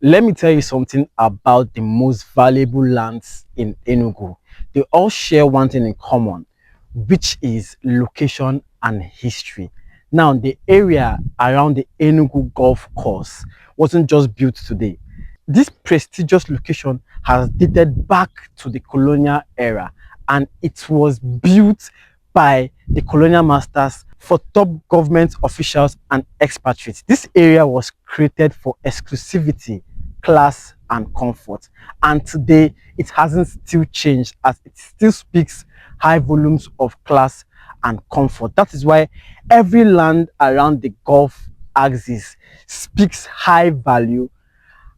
Let me tell you something about the most valuable lands in Enugu. They all share one thing in common, which is location and history. Now, the area around the Enugu Golf Course wasn't just built today. This prestigious location has dated back to the colonial era, and it was built by the colonial masters for top government officials and expatriates. This area was created for exclusivity, class, and comfort. And today, it hasn't still changed, as it still speaks high volumes of class and comfort. That is why every land around the Gulf axis speaks high value,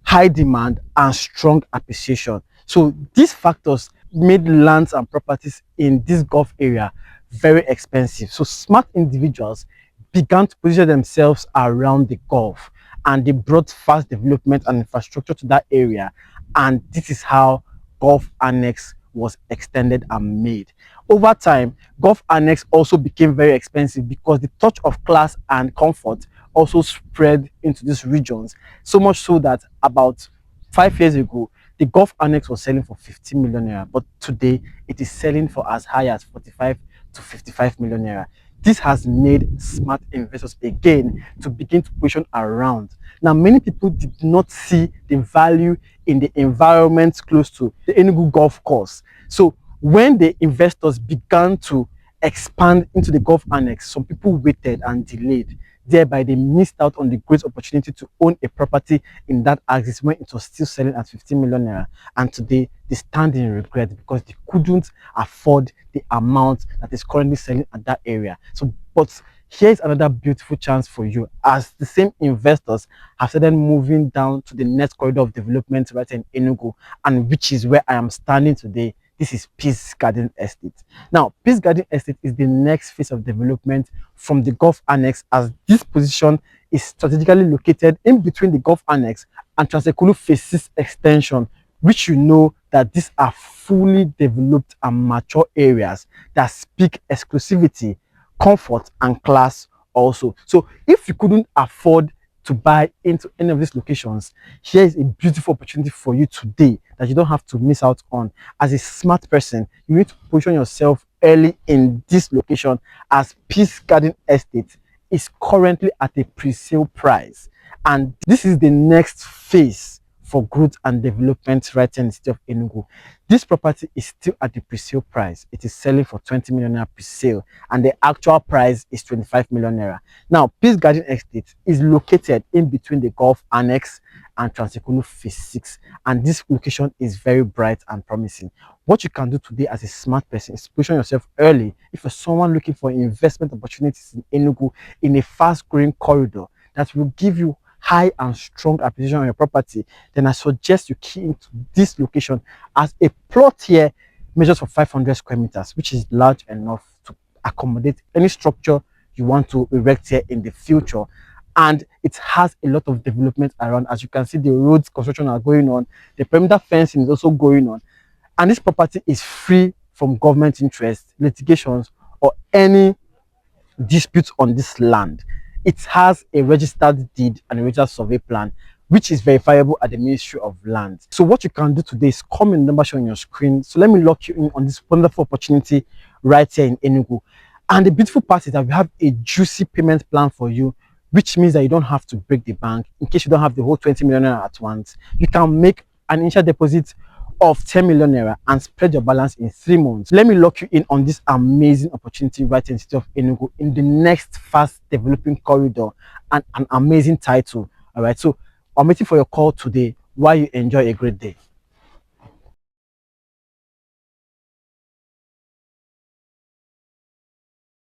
high demand, and strong appreciation. So these factors made lands and properties in this Gulf area very expensive. So smart individuals began to position themselves around the Gulf, and they brought fast development and infrastructure to that area. And this is how Gulf Annex was extended and made. Over time, Gulf Annex also became very expensive because the touch of class and comfort also spread into these regions, so much so that about 5 years ago, the Gulf Annex was selling for 50 million naira, but today it is selling for as high as 45 to 55 million naira. This has made smart investors again to begin to position around. Now, many people did not see the value in the environment close to the Enugu Golf Course. So when the investors began to expand into the Gulf Annex, some people waited and delayed. Thereby, they missed out on the great opportunity to own a property in that axis when it was still selling at 15 million naira. And today, they stand in regret because they couldn't afford the amount that is currently selling at that area. So, but here's another beautiful chance for you, as the same investors have started moving down to the next corridor of development right in Enugu, and which is where I am standing today. This is Peace Garden Estate. Now, Peace Garden Estate is the next phase of development from the Gulf Annex, as this position is strategically located in between the Gulf Annex and Transekulu Phase 6 extension, which you know that these are fully developed and mature areas that speak exclusivity, comfort, and class also. So if you couldn't afford to buy into any of these locations, here is a beautiful opportunity for you today that you don't have to miss out on. As a smart person, you need to position yourself early in this location, as Peace Garden Estate is currently at a pre-sale price, and this is the next phase for growth and development right in the city of Enugu. This property is still at the pre-sale price. It is selling for 20 million naira pre-sale, and the actual price is 25 million naira. Now, Peace Garden Estate is located in between the Gulf Annex and Transekulu Phase 6, and this location is very bright and promising. What you can do today as a smart person is position yourself early. If you're someone looking for investment opportunities in Enugu in a fast-growing corridor that will give you high and strong appreciation on your property, then I suggest you key into this location, as a plot here measures for 500 square meters, which is large enough to accommodate any structure you want to erect here in the future. And it has a lot of development around. As you can see, the roads construction are going on, the perimeter fencing is also going on, and this property is free from government interest, litigations, or any disputes on this land. It has a registered deed and a registered survey plan, which is verifiable at the Ministry of Land. So what you can do today is come in the number shown on your screen. So let me lock you in on this wonderful opportunity right here in Enugu. And the beautiful part is that we have a juicy payment plan for you, which means that you don't have to break the bank. In case you don't have the whole 20 million naira at once, you can make an initial deposit of 10 million naira and spread your balance in 3 months. Let me lock you in on this amazing opportunity right in the city of Enugu, in the next fast developing corridor, and an amazing title. All right, so I'm waiting for your call today while you enjoy a great day.